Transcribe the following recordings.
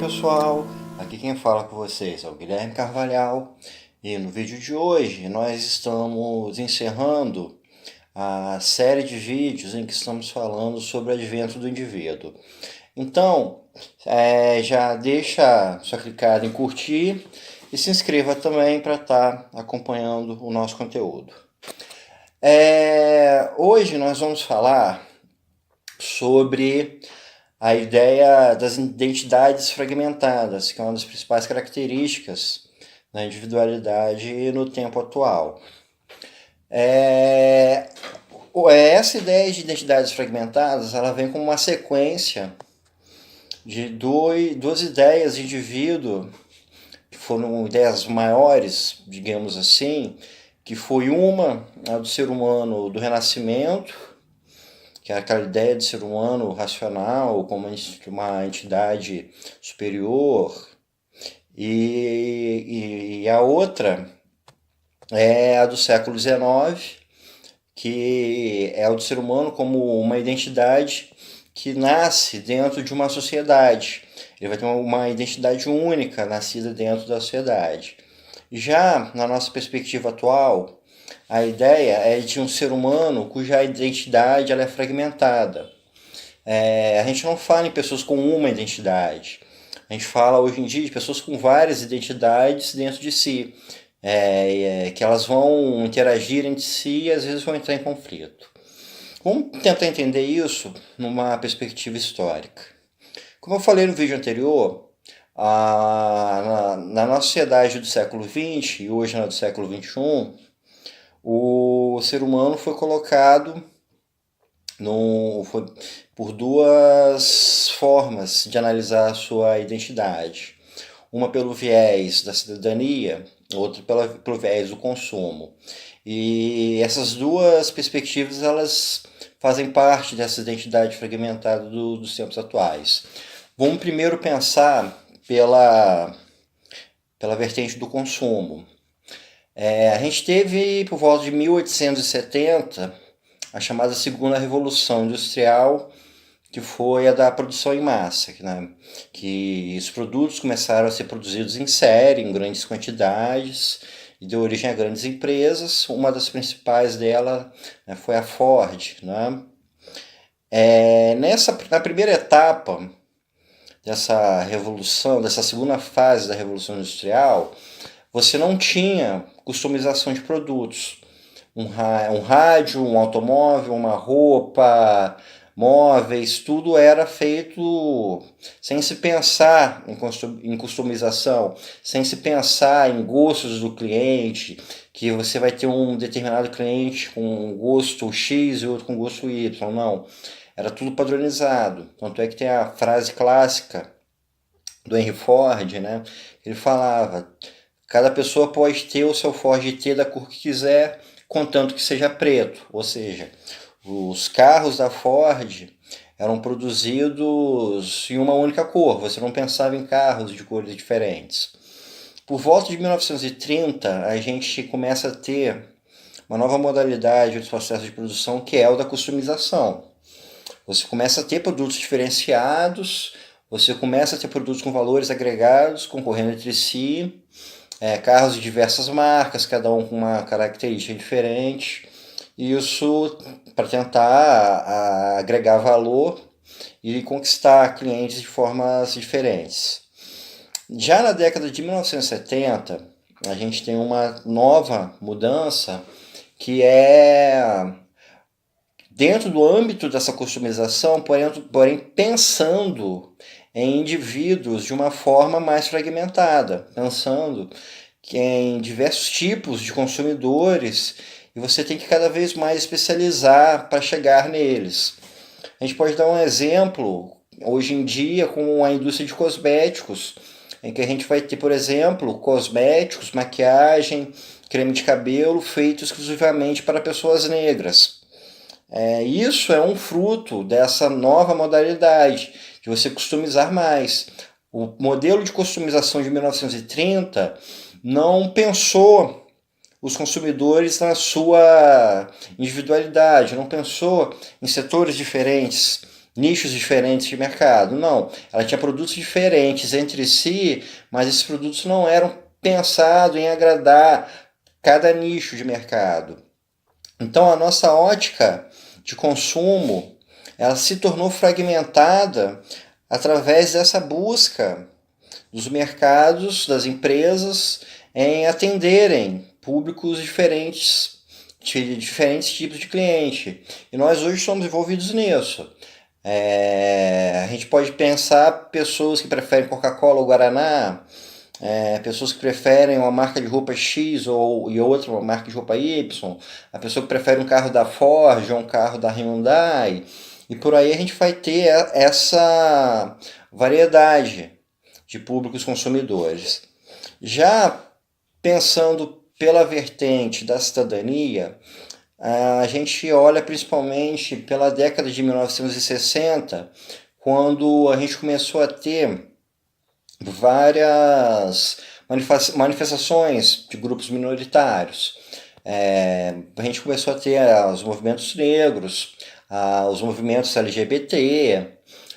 pessoal, aqui quem fala com vocês é o Guilherme Carvalhal e no vídeo de hoje nós estamos encerrando a série de vídeos em que estamos falando sobre o advento do indivíduo. Então, já deixa sua clicada em curtir e se inscreva também para estar acompanhando o nosso conteúdo. Hoje nós vamos falar sobre a ideia das identidades fragmentadas, que é uma das principais características da individualidade no tempo atual. Essa ideia de identidades fragmentadas ela vem como uma sequência de duas ideias de indivíduo, que foram ideias maiores, digamos assim, que foi uma, a do ser humano do Renascimento, que é aquela ideia de ser humano racional, como uma entidade superior, e a outra é a do século XIX, que é o do ser humano como uma identidade que nasce dentro de uma sociedade. Ele vai ter uma identidade única nascida dentro da sociedade. Já na nossa perspectiva atual, a ideia é de um ser humano cuja identidade ela é fragmentada. A gente não fala em pessoas com uma identidade. A gente fala hoje em dia de pessoas com várias identidades dentro de si, que elas vão interagir entre si e às vezes vão entrar em conflito. Vamos tentar entender isso numa perspectiva histórica. Como eu falei no vídeo anterior, na nossa sociedade do século XX e hoje na do século XXI, o ser humano foi colocado por duas formas de analisar a sua identidade. Uma pelo viés da cidadania, outra pelo viés do consumo. E essas duas perspectivas elas fazem parte dessa identidade fragmentada dos tempos atuais. Vamos primeiro pensar pela vertente do consumo. A gente teve, por volta de 1870, a chamada Segunda Revolução Industrial, que foi a da produção em massa, né? Que os produtos começaram a ser produzidos em série, em grandes quantidades, e deu origem a grandes empresas. Uma das principais dela, né, foi a Ford. Né? Na primeira etapa dessa revolução, dessa segunda fase da Revolução Industrial, você não tinha customização de produtos. Um rádio, um automóvel, uma roupa, móveis, tudo era feito sem se pensar em customização, sem se pensar em gostos do cliente, que você vai ter um determinado cliente com gosto X e outro com gosto Y. Não, era tudo padronizado. Tanto é que tem a frase clássica do Henry Ford, né? Ele falava: cada pessoa pode ter o seu Ford T da cor que quiser, contanto que seja preto. Ou seja, os carros da Ford eram produzidos em uma única cor. Você não pensava em carros de cores diferentes. Por volta de 1930, a gente começa a ter uma nova modalidade do processo de produção, que é o da customização. Você começa a ter produtos diferenciados, você começa a ter produtos com valores agregados, concorrendo entre si, carros de diversas marcas, cada um com uma característica diferente. Isso para tentar agregar valor e conquistar clientes de formas diferentes. Já na década de 1970, a gente tem uma nova mudança que é dentro do âmbito dessa customização, porém pensando em indivíduos de uma forma mais fragmentada, pensando que em diversos tipos de consumidores e você tem que cada vez mais especializar para chegar neles. A gente pode dar um exemplo hoje em dia com a indústria de cosméticos, em que a gente vai ter, por exemplo, cosméticos, maquiagem, creme de cabelo feito exclusivamente para pessoas negras. Isso é um fruto dessa nova modalidade, de você customizar mais. O modelo de customização de 1930 não pensou os consumidores na sua individualidade, não pensou em setores diferentes, nichos diferentes de mercado. Não, ela tinha produtos diferentes entre si, mas esses produtos não eram pensados em agradar cada nicho de mercado. Então a nossa ótica de consumo, ela se tornou fragmentada através dessa busca dos mercados, das empresas, em atenderem públicos diferentes, de diferentes tipos de cliente. E nós hoje somos envolvidos nisso. A gente pode pensar pessoas que preferem Coca-Cola ou Guaraná, pessoas que preferem uma marca de roupa X e outra uma marca de roupa Y, a pessoa que prefere um carro da Ford ou um carro da Hyundai, e por aí a gente vai ter essa variedade de públicos consumidores. Já pensando pela vertente da cidadania, a gente olha principalmente pela década de 1960, quando a gente começou a ter várias manifestações de grupos minoritários. A gente começou a ter os movimentos negros, os movimentos LGBT,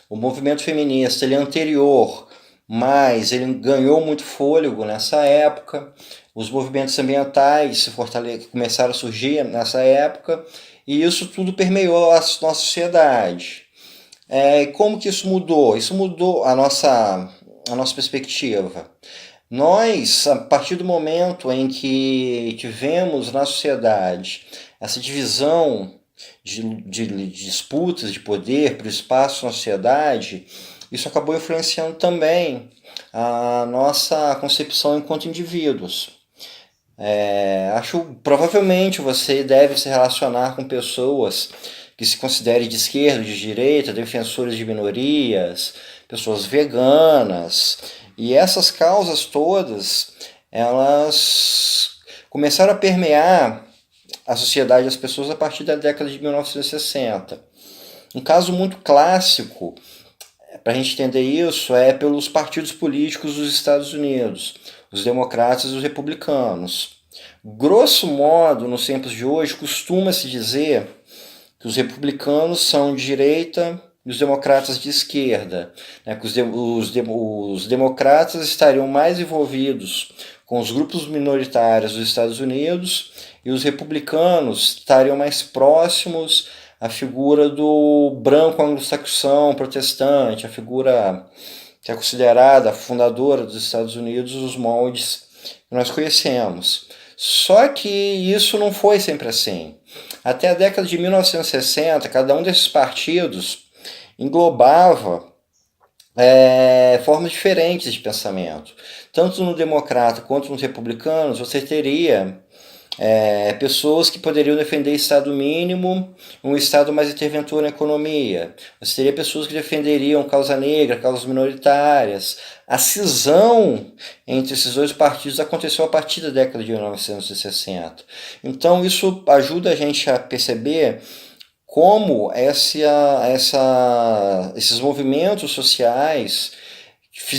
o movimento feminista, ele é anterior, mas ele ganhou muito fôlego nessa época. Os movimentos ambientais começaram a surgir nessa época, e isso tudo permeou a nossa sociedade. Como que isso mudou? Isso mudou a nossa perspectiva. Nós, a partir do momento em que tivemos na sociedade essa divisão de disputas de poder por espaço na sociedade, isso acabou influenciando também a nossa concepção enquanto indivíduos. Provavelmente você deve se relacionar com pessoas que se considerem de esquerda, de direita, defensores de minorias, pessoas veganas, e essas causas todas, elas começaram a permear a sociedade das pessoas a partir da década de 1960. Um caso muito clássico para a gente entender isso é pelos partidos políticos dos Estados Unidos, os democratas e os republicanos. Grosso modo, nos tempos de hoje, costuma-se dizer que os republicanos são de direita e os democratas de esquerda, né? Que os democratas estariam mais envolvidos com os grupos minoritários dos Estados Unidos e os republicanos estariam mais próximos à figura do branco anglo-saxão protestante, a figura que é considerada a fundadora dos Estados Unidos, os moldes que nós conhecemos. Só que isso não foi sempre assim. Até a década de 1960, cada um desses partidos englobava formas diferentes de pensamento. Tanto no democrata quanto nos republicanos, você teria pessoas que poderiam defender Estado mínimo, um Estado mais interventor na economia. Você teria pessoas que defenderiam causa negra, causas minoritárias. A cisão entre esses dois partidos aconteceu a partir da década de 1960. Então isso ajuda a gente a perceber como esses movimentos sociais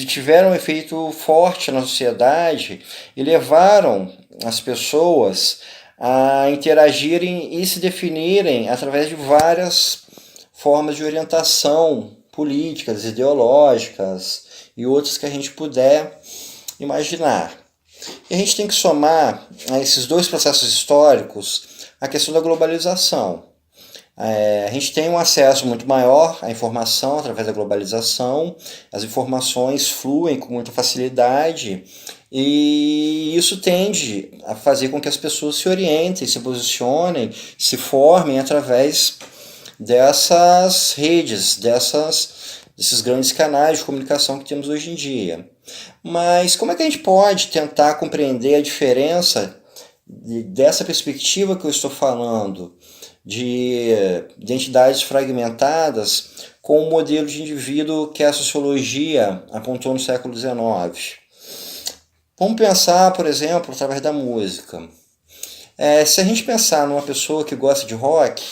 tiveram um efeito forte na sociedade e levaram as pessoas a interagirem e se definirem através de várias formas de orientação políticas, ideológicas e outras que a gente puder imaginar. E a gente tem que somar a esses dois processos históricos a questão da globalização. A gente tem um acesso muito maior à informação através da globalização, as informações fluem com muita facilidade e isso tende a fazer com que as pessoas se orientem, se posicionem, se formem através dessas redes, desses grandes canais de comunicação que temos hoje em dia. Mas como é que a gente pode tentar compreender a diferença dessa perspectiva que eu estou falando, de identidades fragmentadas, com o modelo de indivíduo que a sociologia apontou no século XIX? Vamos pensar, por exemplo, através da música. Se a gente pensar numa pessoa que gosta de rock,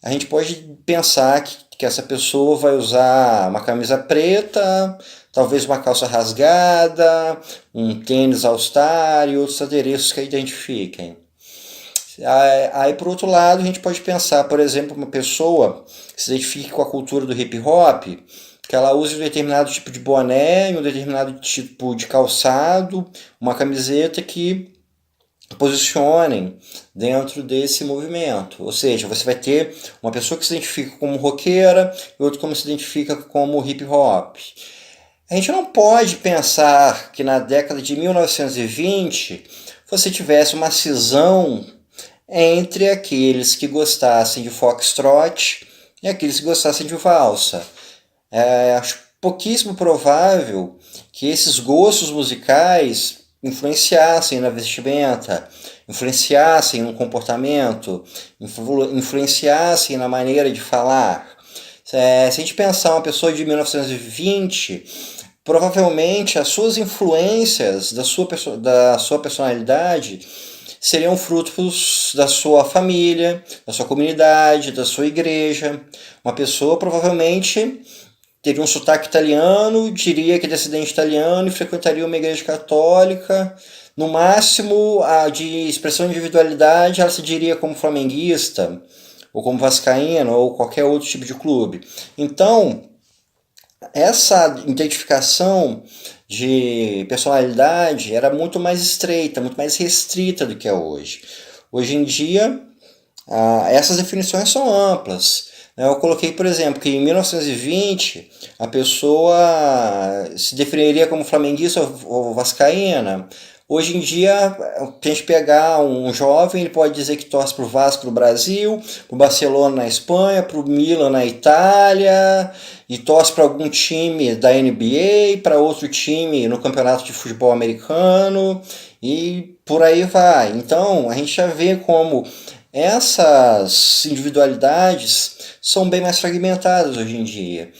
a gente pode pensar que essa pessoa vai usar uma camisa preta, talvez uma calça rasgada, um tênis all-star e outros adereços que a identifiquem. Aí, por outro lado, a gente pode pensar, por exemplo, uma pessoa que se identifique com a cultura do hip hop, que ela use um determinado tipo de boné, um determinado tipo de calçado, uma camiseta que posicionem dentro desse movimento. Ou seja, você vai ter uma pessoa que se identifica como roqueira e outra que se identifica como hip hop. A gente não pode pensar que na década de 1920 você tivesse uma cisão entre aqueles que gostassem de foxtrot e aqueles que gostassem de valsa. Acho pouquíssimo provável que esses gostos musicais influenciassem na vestimenta, influenciassem no comportamento, influenciassem na maneira de falar. Se a gente pensar uma pessoa de 1920, provavelmente as suas influências da sua personalidade seriam frutos da sua família, da sua comunidade, da sua igreja. Uma pessoa provavelmente teria um sotaque italiano, diria que é descendente italiano e frequentaria uma igreja católica. No máximo, a de expressão de individualidade, ela se diria como flamenguista, ou como vascaíno, ou qualquer outro tipo de clube. Então, essa identificação de personalidade era muito mais estreita, muito mais restrita do que é hoje. Hoje em dia, essas definições são amplas. Eu coloquei, por exemplo, que em 1920 a pessoa se definiria como flamenguista ou vascaína. Hoje em dia, se a gente pegar um jovem, ele pode dizer que torce para o Vasco no Brasil, para o Barcelona na Espanha, para o Milan na Itália, e torce para algum time da NBA, para outro time no campeonato de futebol americano, e por aí vai. Então, a gente já vê como essas individualidades são bem mais fragmentadas hoje em dia.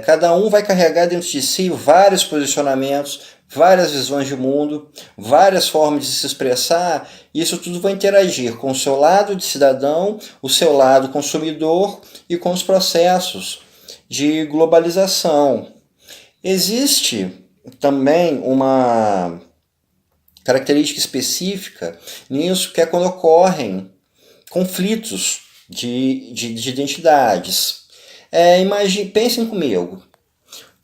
Cada um vai carregar dentro de si vários posicionamentos, várias visões de mundo, várias formas de se expressar, e isso tudo vai interagir com o seu lado de cidadão, o seu lado consumidor e com os processos de globalização. Existe também uma característica específica nisso, que é quando ocorrem conflitos de identidades. Pensem comigo,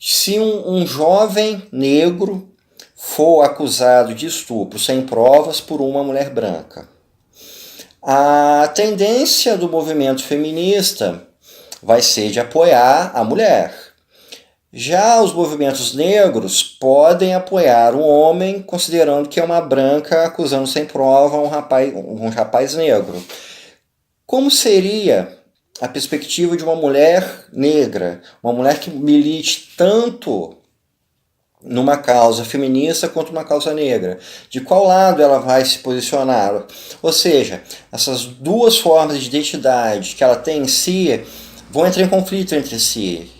se um jovem negro for acusado de estupro sem provas por uma mulher branca, a tendência do movimento feminista vai ser de apoiar a mulher. Já os movimentos negros podem apoiar um homem considerando que é uma branca acusando sem prova um rapaz negro. Como seria a perspectiva de uma mulher negra, uma mulher que milite tanto numa causa feminista quanto uma causa negra? De qual lado ela vai se posicionar? Ou seja, essas duas formas de identidade que ela tem em si vão entrar em conflito entre si.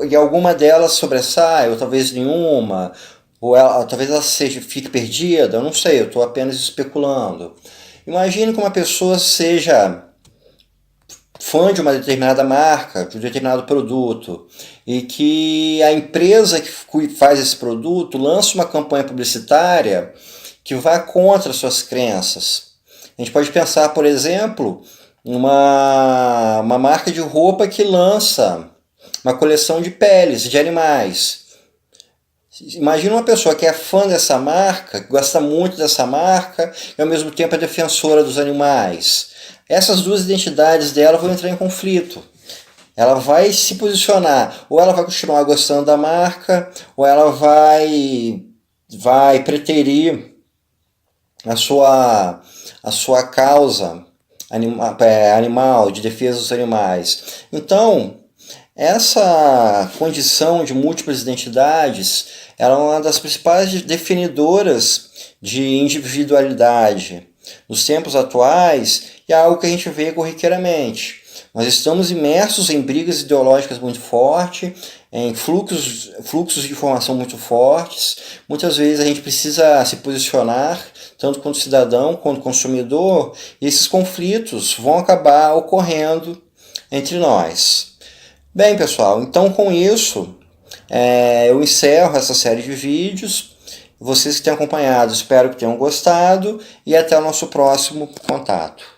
E alguma delas sobressai, ou talvez nenhuma, talvez ela fique perdida, eu não sei, eu estou apenas especulando. Imagine que uma pessoa seja fã de uma determinada marca, de um determinado produto, e que a empresa que faz esse produto lança uma campanha publicitária que vá contra suas crenças. A gente pode pensar, por exemplo, uma marca de roupa que lança uma coleção de peles de animais. Imagina uma pessoa que é fã dessa marca, que gosta muito dessa marca e ao mesmo tempo é defensora dos animais. Essas duas identidades dela vão entrar em conflito. Ela vai se posicionar, ou ela vai continuar gostando da marca, ou ela vai preterir a sua causa animal, de defesa dos animais. Então, essa condição de múltiplas identidades ela é uma das principais definidoras de individualidade nos tempos atuais e é algo que a gente vê corriqueiramente. Nós estamos imersos em brigas ideológicas muito fortes, em fluxos de informação muito fortes. Muitas vezes a gente precisa se posicionar, tanto quanto cidadão quanto consumidor, e esses conflitos vão acabar ocorrendo entre nós. Bem, pessoal, então com isso eu encerro essa série de vídeos Vocês que têm acompanhado, espero que tenham gostado e até o nosso próximo contato.